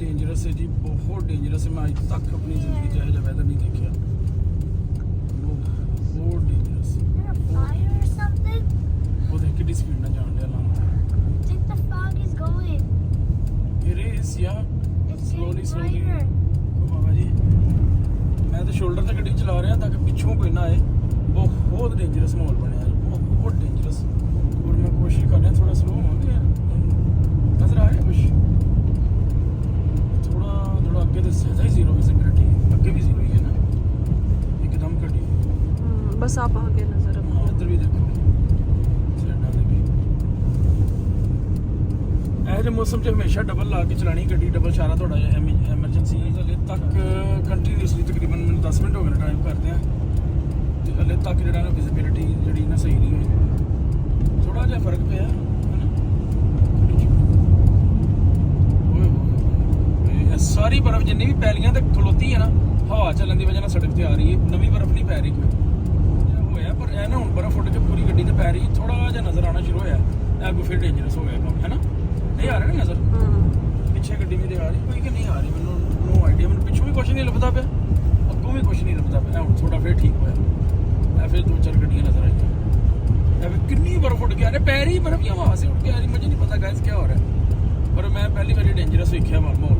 Dangerous है जी, बहुत dangerous है। मैं आज तक अपनी ज़िंदगी च ऐसा वेदर नहीं देखा, बहुत डेंजरस। वो देख कितनी स्पीड ना जान लिया लाम। It is, yeah. Slowly. ओ बाबा जी, मैं तो शोल्डर से गड्डी चला रहा ताकि पिछों कोई ना आए। बहुत डेंजरस माहौल बनया, बहुत डेंजरस। और मैं कोशिश कर रहा थोड़ा स्लो होंगे, नजर आ रहा है कुछ थोड़ा आगे तो ज़्यादा ही जीरो विजिबिलिटी, आगे भी जीरो ही है ना, एकदम कटी। बस आप आगे नजर हाँ, इधर भी देखो ऐसे मौसम च हमेशा डबल ला के चलानी गड्डी, डबल सारा थोड़ा एमरजेंसी। हले तक कंटिन्यूसली तकरीबन मैंने 10 मिनट हो गए ड्राइव करते हैं, तो हले तक जो ना विजिबिलिटी जी ना सही नहीं हुई, थोड़ा जहा फर्क पे है ना। सारी बर्फ जिन्नी भी पैलियां तक खलोती है ना, हवा चलन की वजह सड़क से आ रही है, नवी बर्फ नहीं पै रही कोई होया, पर है ना हूँ बर्फ उठ के पूरी गड्डी से पै रही, थोड़ा जहा नजर आना शुरू होया, अगू फिर डेंजरस हो गया काम, है ना। नहीं आ रहा ना नजर, पिछे गड्डी मेरी आ रही कोई कि नहीं आ रही, मैंने नो आइडिया, मैंने पिछों भी कुछ नहीं लभदा पे, अगों भी कुछ नहीं लभदा पे। हूँ थोड़ा फिर ठीक होया, फिर 2-4 गड्डियां नजर आई, कितनी बर्फ उठ के आ रही, पैर ही बर्फ या वहां से उठ के आ रही, मुझे नहीं पता गैस क्या हो रहा है, पर मैं पहली बार डेंजरस देखा माहौल।